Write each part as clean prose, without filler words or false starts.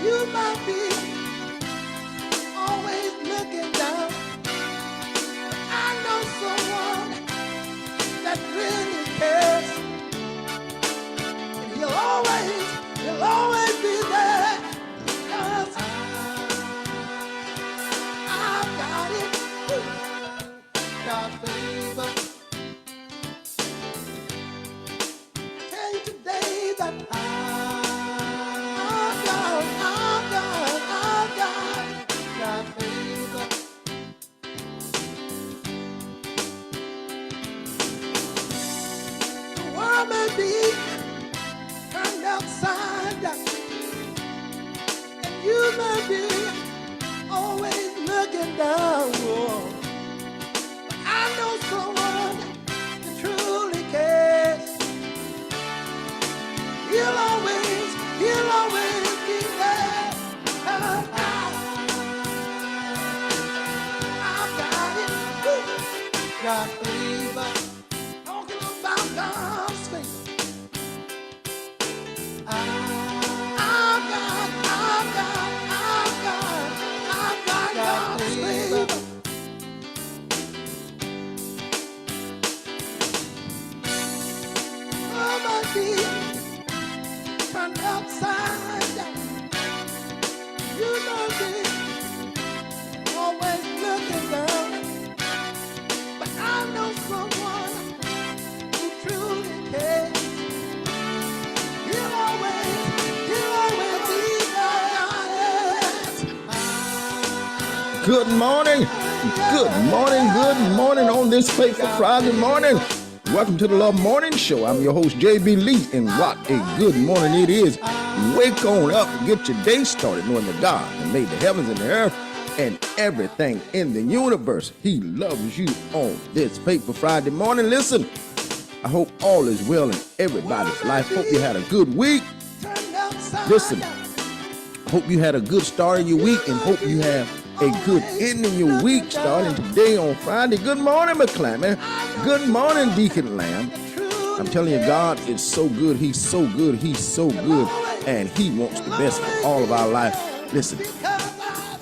You might be always looking down. I know someone that really cares. And he'll always be there. 'Cause I've got it. Got favor. Tell you today that I've got favor. The world may be turned upside down, and you may be always looking down. Oh, but I know someone that truly cares. He'll always be there. I've got it. Woo. Got favor. Talking about God's favor. I've got God's favor. I might be turned upside down. You might be always looking down. But I know someone who truly cares. He'll always be there. Good morning on this fateful Friday morning. Welcome to the Love Morning Show. I'm your host, J.B. Lee, and what a good morning it is. Wake on up and get your day started knowing that God that made the heavens and the earth and everything in the universe. He loves you on this fateful Friday morning. Listen, I hope all is well in everybody's life. Hope you had a good week. Listen, hope you had a good start in your week and hope you have a good ending your week starting today on Friday. Good morning, McClammon. Good morning, Deacon Lamb. I'm telling you, God is so good. He's so good. He's so good. And he wants the best for all of our life. Listen,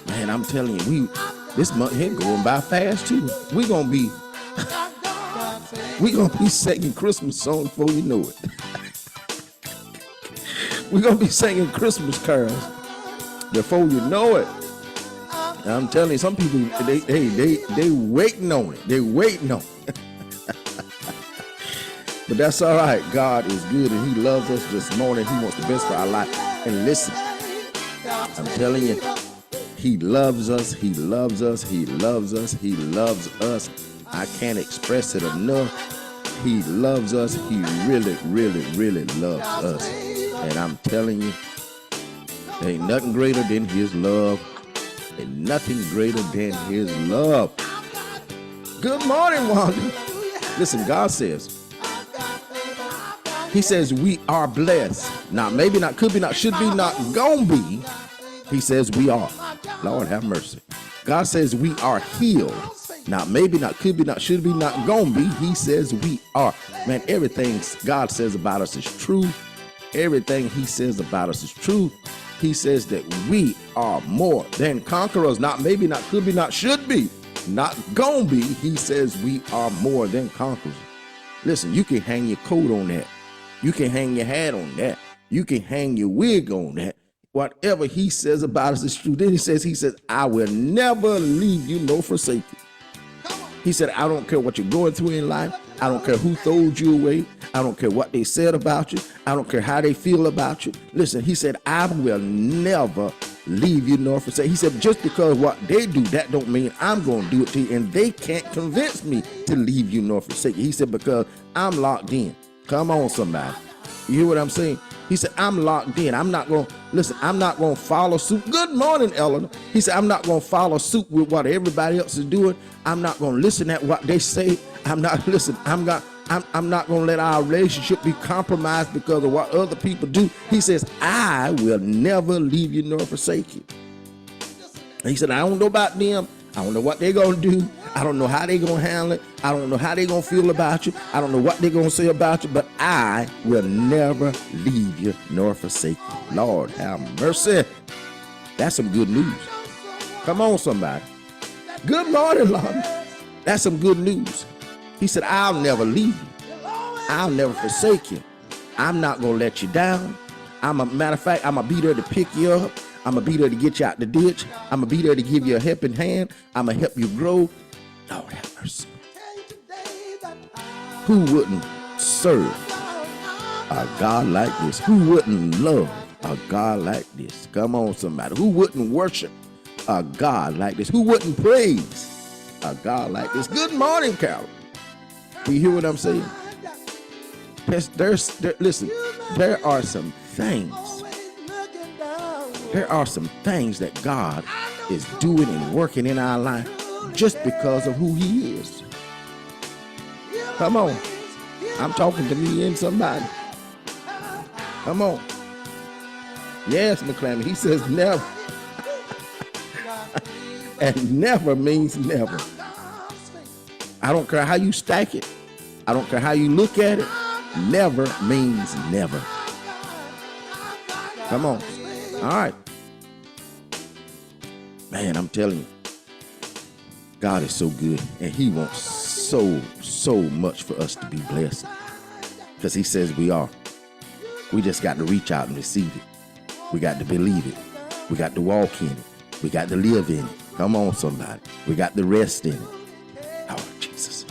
man, I'm telling you, this month here going by fast too. We're gonna be singing Christmas songs before you know it. We're gonna be singing Christmas carols before you know it. I'm telling you, some people they waiting on it. They waiting on it. But that's all right. God is good and he loves us this morning. He wants the best for our life. And listen, I'm telling you, he loves us. He loves us. He loves us. He loves us. I can't express it enough. He loves us. He really, really, really loves us. And I'm telling you, there ain't nothing greater than his love. And nothing greater than his love. Good morning, Wanda. Listen, God says, he says we are blessed. Now, maybe not, could be not, should be not, gonna be. He says we are. Lord have mercy. God says we are healed. Now, maybe not, could be not, should be not, gonna be. He says we are. Man, everything God says about us is true. Everything he says about us is true. He says that we are more than conquerors. Not maybe, not could be, not should be, not gonna be. He says we are more than conquerors. Listen, you can hang your coat on that. You can hang your hat on that. You can hang your wig on that. Whatever he says about us is true. Then he says, I will never leave you nor forsake you. He said, I don't care what you're going through in life. I don't care who throws you away. I don't care what they said about you. I don't care how they feel about you. Listen, he said, I will never leave you nor forsake. He said, just because what they do, that don't mean I'm going to do it to you. And they can't convince me to leave you nor forsake you. He said, because I'm locked in. Come on, somebody. You hear what I'm saying? He said, I'm locked in. I'm not going to, listen, I'm not going to follow suit. Good morning, Eleanor. He said, I'm not going to follow suit with what everybody else is doing. I'm not going to listen at what they say. I'm not going to let our relationship be compromised because of what other people do. He says, I will never leave you nor forsake you. And he said, I don't know about them. I don't know what they're going to do. I don't know how they're going to handle it. I don't know how they're going to feel about you. I don't know what they're going to say about you, but I will never leave you nor forsake you. Lord, have mercy. That's some good news. Come on, somebody. Good morning, Lord. That's some good news. He said, I'll never leave you. I'll never forsake you. I'm not going to let you down. Matter of fact, I'm going to be there to pick you up. I'm going to be there to get you out the ditch. I'm going to be there to give you a helping hand. I'm going to help you grow. Lord have mercy. Who wouldn't serve a God like this? Who wouldn't love a God like this? Come on, somebody. Who wouldn't worship a God like this? Who wouldn't praise a God like this? Good morning, Carol. Do you hear what I'm saying? Listen, there are some things. There are some things that God is doing and working in our life just because of who he is. Come on. I'm talking to me and somebody. Come on. Yes, McClammy. He says never. And never means never. I don't care how you stack it. I don't care how you look at it. Never means never. Come on. All right. Man, I'm telling you, God is so good, and he wants so much for us to be blessed, because he says we are. We just got to reach out and receive it. We got to believe it. We got to walk in it. We got to live in it. Come on, somebody. We got to rest in it. Oh, Jesus.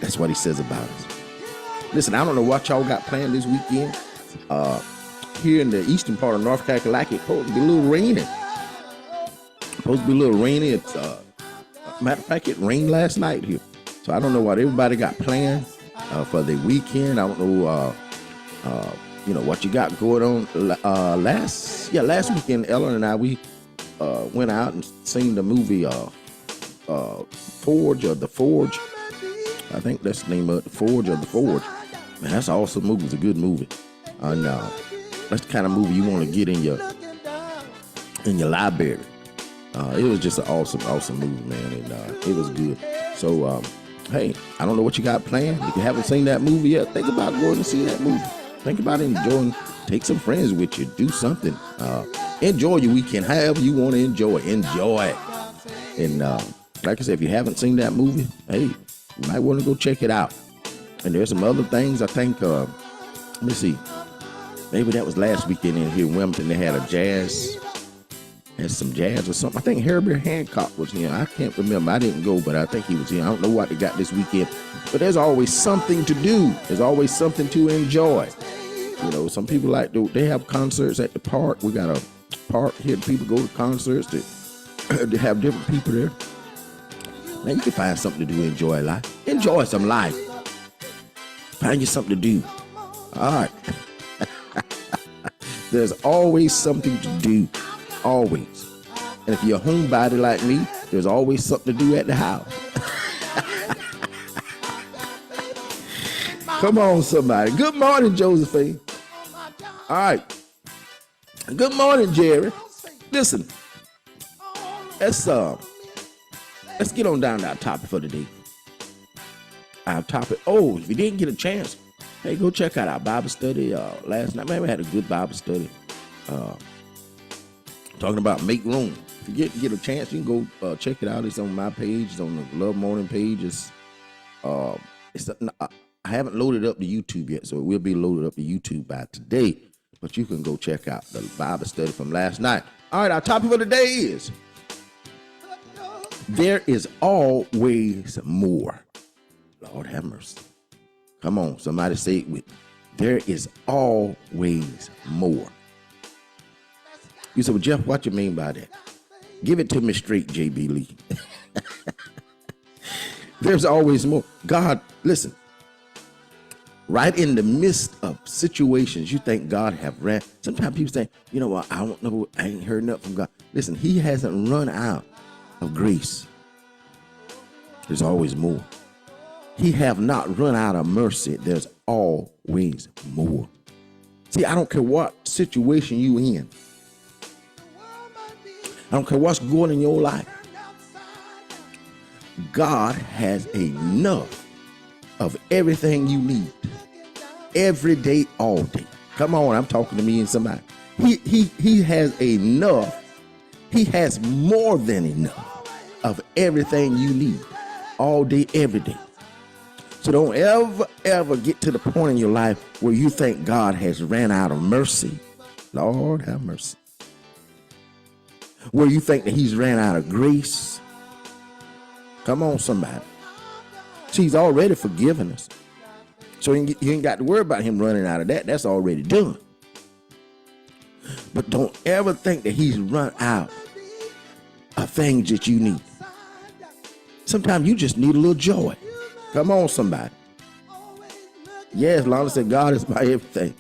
That's what he says about us. Listen, I don't know what y'all got planned this weekend. Here in the eastern part of North Carolina, it's supposed to be a little rainy. It's matter of fact, it rained last night here. So I don't know what everybody got planned for the weekend. I don't know what you got going on. Last weekend, Ellen and I, we went out and seen the movie Forge or The Forge. I think that's the name of it, The Forge or The Forge. Man, that's an awesome movie. It's a good movie. And that's the kind of movie you want to get in your library. It was just an awesome movie, man, and it was good. So, hey, I don't know what you got planned. If you haven't seen that movie yet, think about going to see that movie. Think about enjoying. Take some friends with you. Do something. Enjoy your weekend however you want to enjoy it. Enjoy it. And like I said, if you haven't seen that movie, hey, you might want to go check it out. And there's some other things. I think, let me see. Maybe that was last weekend in here in Wilmington. They had some jazz or something. I think Herbert Hancock was here. I can't remember. I didn't go, but I think he was here. I don't know what they got this weekend. But there's always something to do. There's always something to enjoy. You know, some people they have concerts at the park. We got a park here. People go to concerts to have different people there. Man, you can find something to do, enjoy life. Enjoy some life. Find you something to do. All right. There's always something to do. Always. And if you're a homebody like me, there's always something to do at the house. Come on, somebody. Good morning, Josephine. All right. Good morning, Jerry. Listen, let's get on down to our topic for today. Our topic. Oh, if you didn't get a chance, hey, go check out our Bible study last night. Man, we had a good Bible study. Talking about make room. If you get a chance, you can go check it out. It's on my page. It's on the Love Morning page. I haven't loaded up to YouTube yet, so it will be loaded up to YouTube by today. But you can go check out the Bible study from last night. All right, our topic for today is there is always more. Lord have mercy. Come on, somebody say it with me. There is always more. You said, well, Jeff, what you mean by that? Give it to me straight, J.B. Lee. There's always more. God, listen, right in the midst of situations you think God have ran. Sometimes people say, you know what, I don't know, I ain't heard nothing from God. Listen, he hasn't run out of grace. There's always more. He have not run out of mercy. There's always more. See, I don't care what situation you in. I don't care what's going in your life. God has enough of everything you need every day, all day. Come on, I'm talking to me and somebody. He has enough. He has more than enough of everything you need all day, every day. So don't ever get to the point in your life where you think God has ran out of mercy. Lord have mercy. Where you think that he's ran out of grace. Come on, somebody. See, he's already forgiven us. So you ain't got to worry about him running out of that. That's already done. But don't ever think that he's run out of things that you need. Sometimes you just need a little joy. Come on, somebody. Yes, Lana said God is my everything.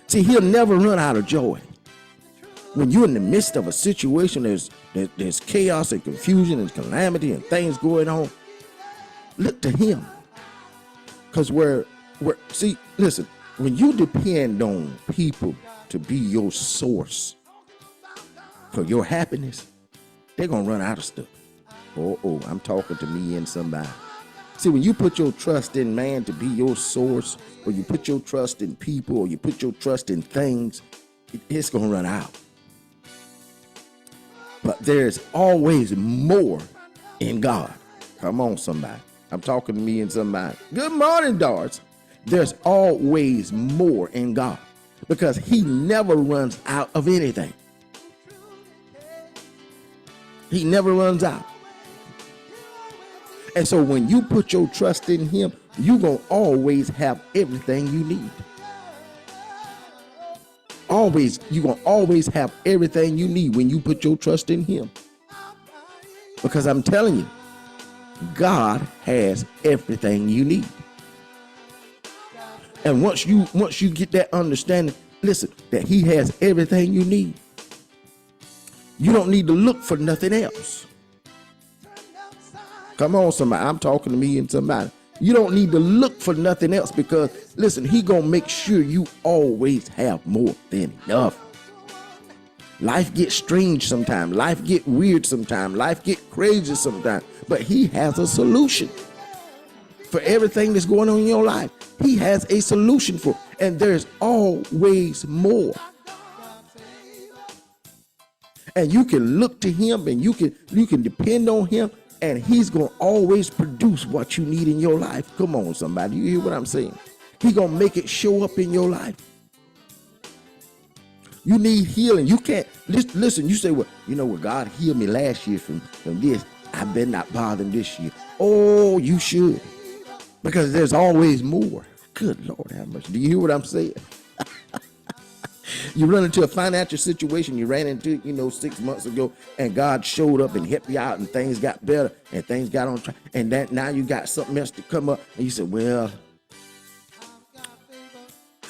See, he'll never run out of joy. When you're in the midst of a situation, there's chaos and confusion and calamity and things going on, look to him. Because see, listen, when you depend on people to be your source for your happiness, they're going to run out of stuff. Oh, I'm talking to me and somebody. See, when you put your trust in man to be your source, or you put your trust in people, or you put your trust in things, it's going to run out. But there's always more in God. Come on, somebody. I'm talking to me and somebody. Good morning, Darts. There's always more in God because he never runs out of anything. He never runs out. And so when you put your trust in him, you're going to always have everything you need. You're going to always have everything you need when you put your trust in him. Because I'm telling you, God has everything you need. And once you get that understanding, listen, that he has everything you need, you don't need to look for nothing else. Come on, somebody. I'm talking to me and somebody. You don't need to look for nothing else because, listen, he going to make sure you always have more than enough. Life gets strange sometimes. Life get weird sometimes. Life get crazy sometimes. But he has a solution for everything that's going on in your life. He has a solution for it. And there's always more. And you can look to him and you can depend on him. And he's going to always produce what you need in your life. Come on, somebody. You hear what I'm saying? He's going to make it show up in your life. You need healing. You can't, listen, you say, well, God healed me last year from this. I better not bother him this year. Oh, you should. Because there's always more. Good Lord, how much? Do you hear what I'm saying? You run into a financial situation you ran into, 6 months ago, and God showed up and helped you out, and things got better, and things got on track. And that now you got something else to come up, and you said, well,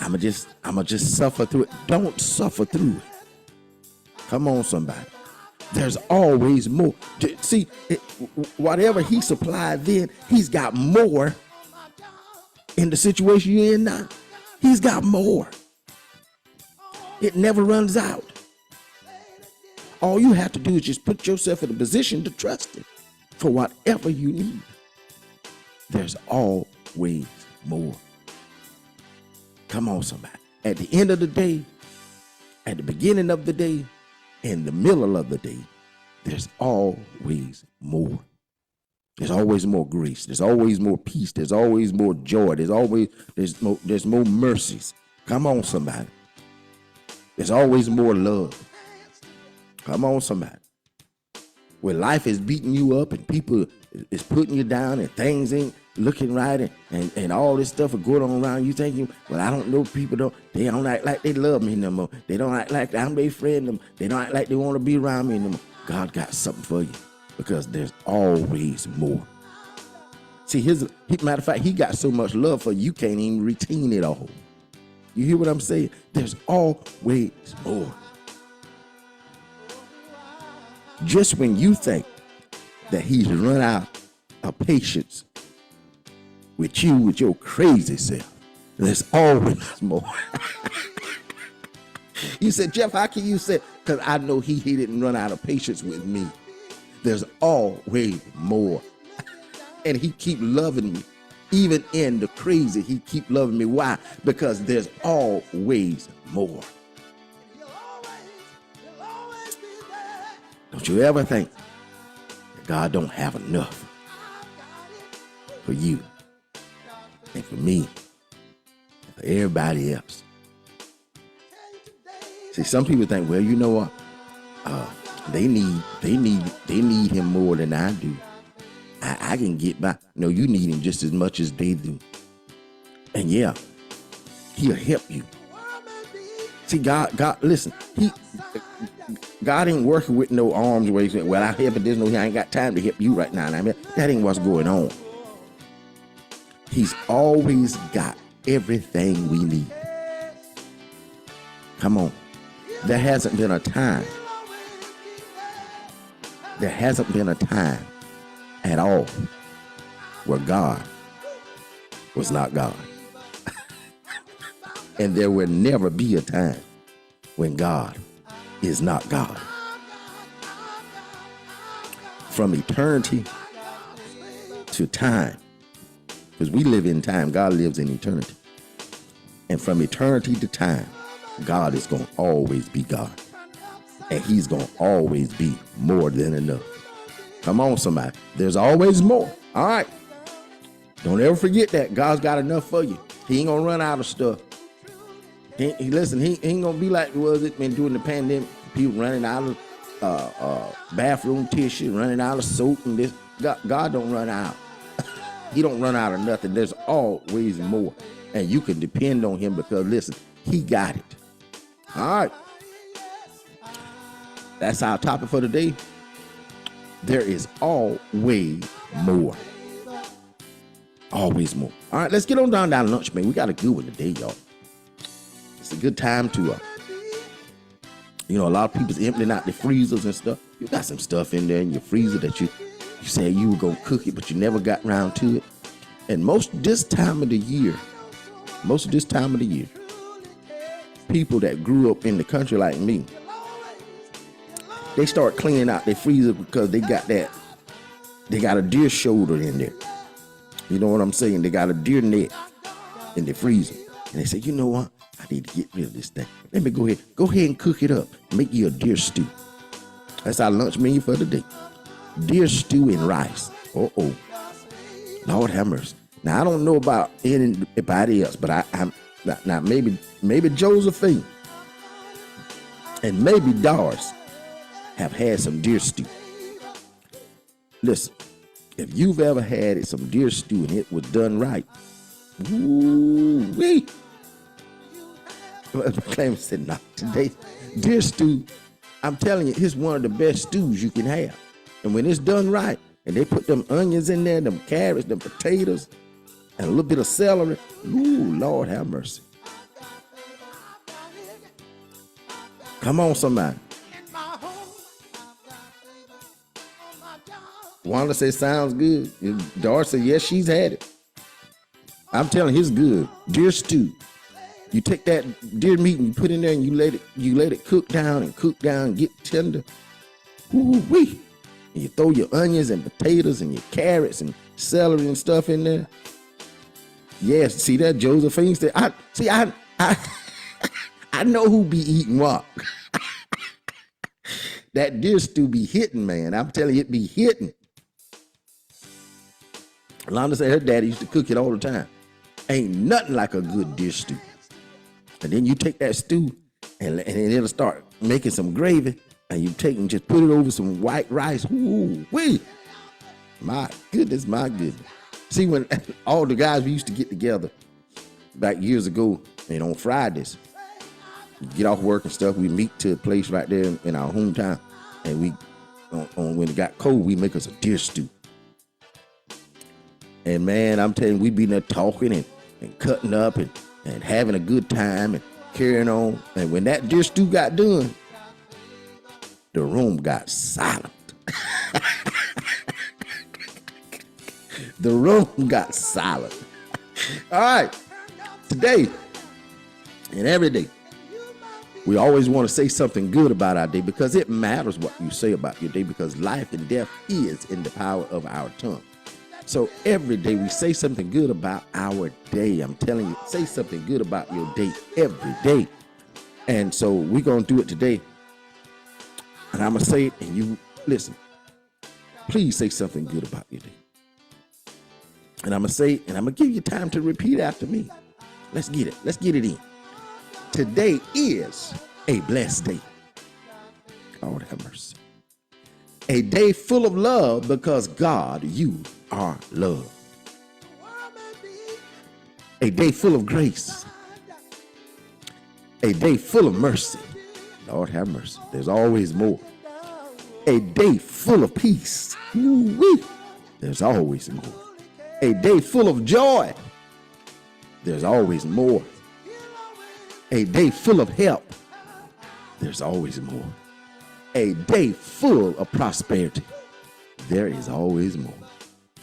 I'ma just suffer through it. Don't suffer through it. Come on, somebody. There's always more. See, whatever he supplied then, he's got more in the situation you're in now. He's got more. It never runs out. All you have to do is just put yourself in a position to trust him for whatever you need. There's always more. Come on, somebody. At the end of the day, at the beginning of the day, in the middle of the day, there's always more. There's always more grace. There's always more peace. There's always more joy. There's more mercies. Come on, somebody. There's always more love. Come on, somebody. When life is beating you up and people is putting you down and things ain't looking right and all this stuff is going on around you thinking, well, I don't know, people they don't act like they love me no more. They don't act like I'm their friend no more. They don't act like they want to be around me no more. God got something for you because there's always more. See, matter of fact, he got so much love for you, you can't even retain it all. You hear what I'm saying? There's always more. Just when you think that he's run out of patience with you, with your crazy self, there's always more. You said, Jeff, how can you say? Because I know he didn't run out of patience with me. There's always more. and he keep loving me. Even in the crazy, he keep loving me. Why? Because there's always more. Don't you ever think that God don't have enough for you and for me and for everybody else. See, some people think, well, you know what? They need him more than I do. I can get by. No, you need him just as much as they do. And yeah, he'll help you. See, God, listen, God ain't working with no arms where he said, well, I help this, no, I ain't got time to help you right now. I mean, that ain't what's going on. He's always got everything we need. Come on. There hasn't been a time at all where God was not God. And there will never be a time when God is not God. From eternity to time, because we live in time, God lives in eternity. And from eternity to time, God is going to always be God. And he's going to always be more than enough. Come on, somebody. There's always more. All right. Don't ever forget that. God's got enough for you. He ain't going to run out of stuff. Listen, he ain't going to be like was it been during the pandemic. People running out of bathroom tissue, running out of soap and this. God don't run out. He don't run out of nothing. There's always more. And you can depend on him because, listen, he got it. All right. That's our topic for today. There is always more. Always more. All right, let's get on down to lunch, man. We got a good one today, y'all. It's a good time to, a lot of people's emptying out their freezers and stuff. You got some stuff in there in your freezer that you said you were going to cook it, but you never got around to it. And most of this time of the year, people that grew up in the country like me, they start cleaning out their freezer because they got a deer shoulder in there. You know what I'm saying? They got a deer neck in the freezer. And they say, you know what? I need to get rid of this thing. Let me go ahead and cook it up. Make you a deer stew. That's our lunch menu for today. Deer stew and rice. Uh-oh. Lord have mercy. Now, I don't know about anybody else, but I'm now maybe Josephine and maybe Doris have had some deer stew. Listen, if you've ever had some deer stew and it was done right, woo-wee. Clement said, "No, today deer stew, I'm telling you, it's one of the best stews you can have. And when it's done right, and they put them onions in there, them carrots, them potatoes, and a little bit of celery, ooh, Lord have mercy. Come on, somebody." Wanda says, sounds good. Doris said, yes, she's had it. I'm telling you, it's good. Deer stew. You take that deer meat and you put in there and you let it cook down, get tender. Ooh-wee. And you throw your onions and potatoes and your carrots and celery and stuff in there. Yes, see that Josephine said, I know who be eating what. That deer stew be hitting, man. I'm telling you, it be hitting. Londa said her daddy used to cook it all the time. Ain't nothing like a good deer stew. And then you take that stew and it'll start making some gravy, and you take and just put it over some white rice. Ooh, wee. My goodness. See, when all the guys we used to get together back years ago, and on Fridays, get off work and stuff, we meet to a place right there in our hometown, and we, when it got cold, we make us a deer stew. And man, I'm telling you, we be there talking and cutting up and having a good time and carrying on. And when that deer stew got done, the room got silent. The room got silent. All right, today and every day, we always want to say something good about our day, because it matters what you say about your day, because life and death is in the power of our tongue. So every day we say something good about our day. I'm telling you, say something good about your day every day. And so we're going to do it today. And I'm going to say it, and you listen. Please say something good about your day. And I'm going to say it, and I'm going to give you time to repeat after me. Let's get it. Let's get it in. Today is a blessed day. Lord have mercy. A day full of love because God, you are love. A day full of grace. A day full of mercy. Lord have mercy. There's always more. A day full of peace. Ooh-wee. There's always more. A day full of joy. There's always more. A day full of help. There's always more. A day full of prosperity. There is always more.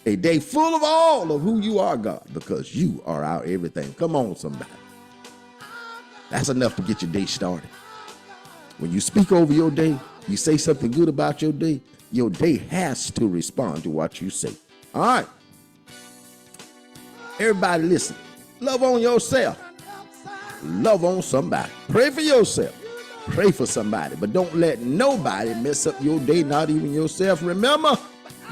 A day full of all of who you are, God, because you are our everything. Come on, somebody. That's enough to get your day started. When you speak over your day, you say something good about your day has to respond to what you say. All right. Everybody listen. Love on yourself. Love on somebody. Pray for yourself. Pray for somebody. But don't let nobody mess up your day, not even yourself. Remember,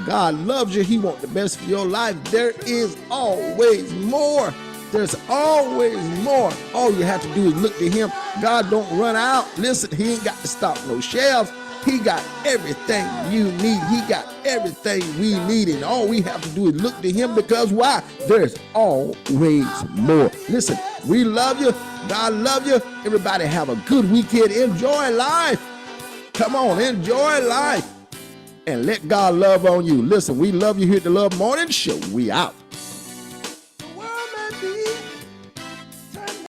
God loves you. He wants the best for your life. There is always more. There's always more. All you have to do is look to him. God don't run out. Listen, he ain't got to stock no shelves. He got everything you need. He got everything we need. And all we have to do is look to him, because why? There's always more. Listen, we love you. God love you. Everybody have a good weekend. Enjoy life. Come on, enjoy life. And let God love on you. Listen, we love you here at the Love Morning Show. We out.